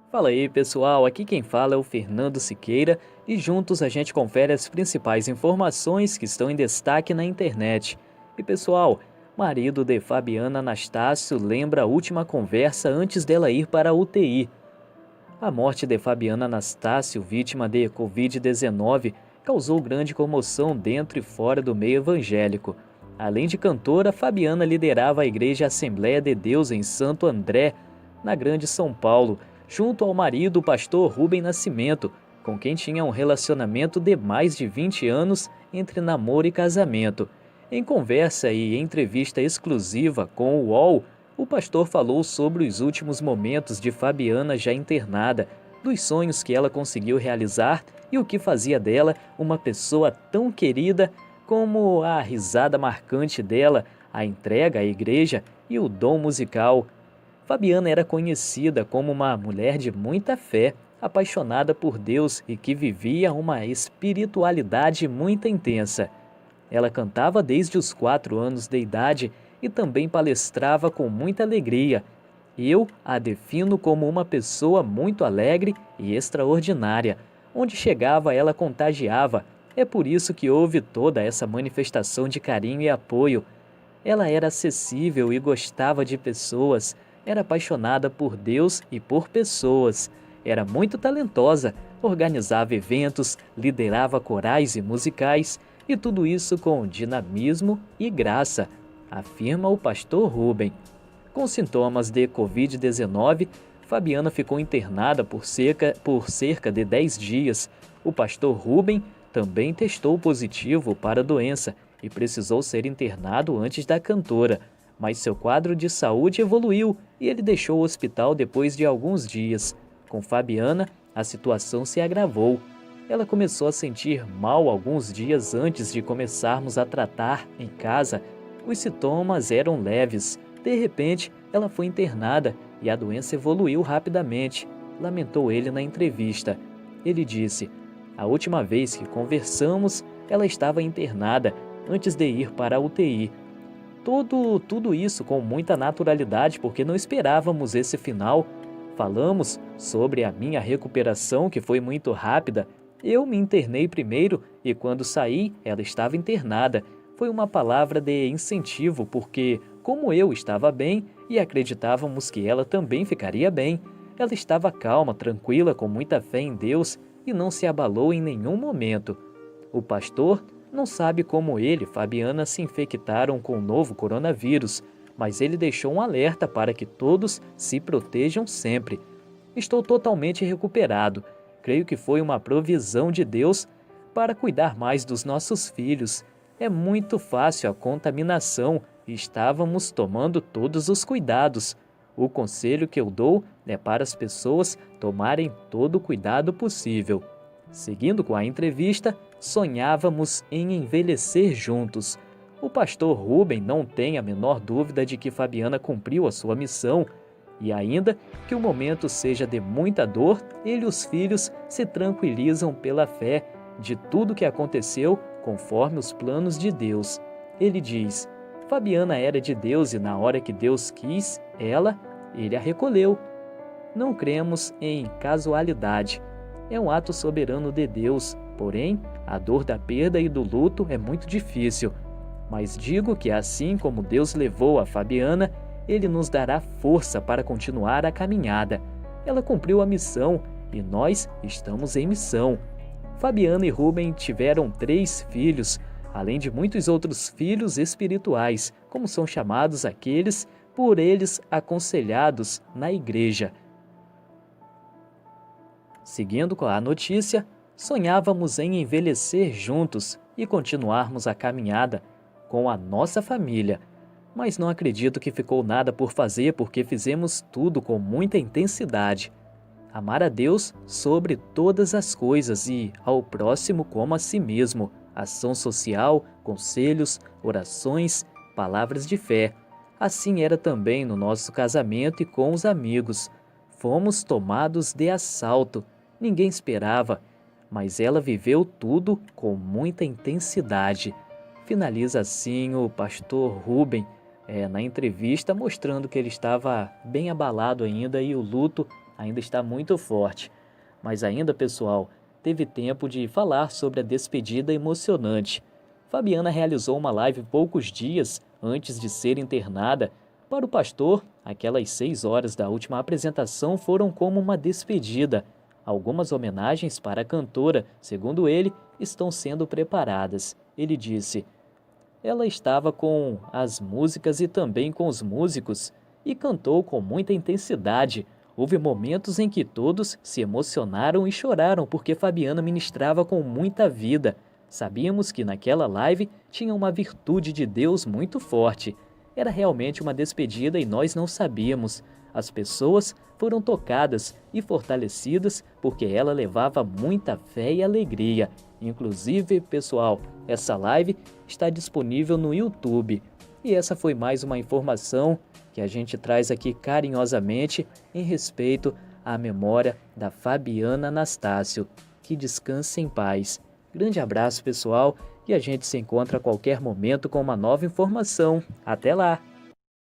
Fala aí pessoal, aqui quem fala é o Fernando Siqueira e juntos a gente confere as principais informações que estão em destaque na internet. E pessoal, marido de Fabiana Anastácio lembra a última conversa antes dela ir para a UTI. A morte de Fabiana Anastácio, vítima de Covid-19, causou grande comoção dentro e fora do meio evangélico. Além de cantora, Fabiana liderava a Igreja Assembleia de Deus em Santo André, na Grande São Paulo, junto ao marido, o pastor Rubem Nascimento, com quem tinha um relacionamento de mais de 20 anos entre namoro e casamento. Em conversa e entrevista exclusiva com o UOL, o pastor falou sobre os últimos momentos de Fabiana já internada, dos sonhos que ela conseguiu realizar e o que fazia dela uma pessoa tão querida, como a risada marcante dela, a entrega à igreja e o dom musical. Fabiana era conhecida como uma mulher de muita fé, apaixonada por Deus e que vivia uma espiritualidade muito intensa. Ela cantava desde os 4 anos de idade e também palestrava com muita alegria. Eu a defino como uma pessoa muito alegre e extraordinária. Onde chegava, ela contagiava. É por isso que houve toda essa manifestação de carinho e apoio. Ela era acessível e gostava de pessoas. Era apaixonada por Deus e por pessoas. Era muito talentosa, organizava eventos, liderava corais e musicais, e tudo isso com dinamismo e graça, afirma o pastor Rubem. Com sintomas de Covid-19, Fabiana ficou internada por cerca de 10 dias. O pastor Rubem também testou positivo para a doença e precisou ser internado antes da cantora, mas seu quadro de saúde evoluiu e ele deixou o hospital depois de alguns dias. Com Fabiana, a situação se agravou. Ela começou a sentir mal alguns dias antes de começarmos a tratar em casa. Os sintomas eram leves. De repente, ela foi internada e a doença evoluiu rapidamente, lamentou ele na entrevista. Ele disse: "A última vez que conversamos, ela estava internada antes de ir para a UTI. Tudo isso com muita naturalidade porque não esperávamos esse final. Falamos sobre a minha recuperação, que foi muito rápida. Eu me internei primeiro e quando saí, ela estava internada. Foi uma palavra de incentivo porque, como eu estava bem e acreditávamos que ela também ficaria bem, ela estava calma, tranquila, com muita fé em Deus e não se abalou em nenhum momento." O pastor não sabe como ele e Fabiana se infectaram com o novo coronavírus, mas ele deixou um alerta para que todos se protejam sempre. "Estou totalmente recuperado. Creio que foi uma provisão de Deus para cuidar mais dos nossos filhos. É muito fácil a contaminação e estávamos tomando todos os cuidados. O conselho que eu dou é para as pessoas tomarem todo o cuidado possível." Seguindo com a entrevista, sonhávamos em envelhecer juntos. O pastor Rubem não tem a menor dúvida de que Fabiana cumpriu a sua missão e ainda que o momento seja de muita dor, ele e os filhos se tranquilizam pela fé de tudo que aconteceu conforme os planos de Deus. Ele diz: "Fabiana era de Deus e na hora que Deus quis ele a recolheu. Não cremos em casualidade. É um ato soberano de Deus, porém, a dor da perda e do luto é muito difícil. Mas digo que assim como Deus levou a Fabiana, Ele nos dará força para continuar a caminhada. Ela cumpriu a missão e nós estamos em missão." Fabiana e Rubem tiveram 3 filhos, além de muitos outros filhos espirituais, como são chamados aqueles por eles aconselhados na igreja. Seguindo com a notícia, sonhávamos em envelhecer juntos e continuarmos a caminhada com a nossa família. Mas não acredito que ficou nada por fazer porque fizemos tudo com muita intensidade. Amar a Deus sobre todas as coisas e ao próximo como a si mesmo. Ação social, conselhos, orações, palavras de fé. Assim era também no nosso casamento e com os amigos. Fomos tomados de assalto. Ninguém esperava, mas ela viveu tudo com muita intensidade. Finaliza assim o pastor Rubem, na entrevista, mostrando que ele estava bem abalado ainda e o luto ainda está muito forte. Mas ainda, pessoal, teve tempo de falar sobre a despedida emocionante. Fabiana realizou uma live poucos dias antes de ser internada. Para o pastor, aquelas 6 horas da última apresentação foram como uma despedida. Algumas homenagens para a cantora, segundo ele, estão sendo preparadas. Ele disse: ela estava com as músicas e também com os músicos e cantou com muita intensidade. Houve momentos em que todos se emocionaram e choraram porque Fabiana ministrava com muita vida. Sabíamos que naquela live tinha uma virtude de Deus muito forte. Era realmente uma despedida e nós não sabíamos. As pessoas foram tocadas e fortalecidas porque ela levava muita fé e alegria. Inclusive, pessoal, essa live está disponível no YouTube. E essa foi mais uma informação que a gente traz aqui carinhosamente em respeito à memória da Fabiana Anastácio. Que descanse em paz. Grande abraço, pessoal, e a gente se encontra a qualquer momento com uma nova informação. Até lá!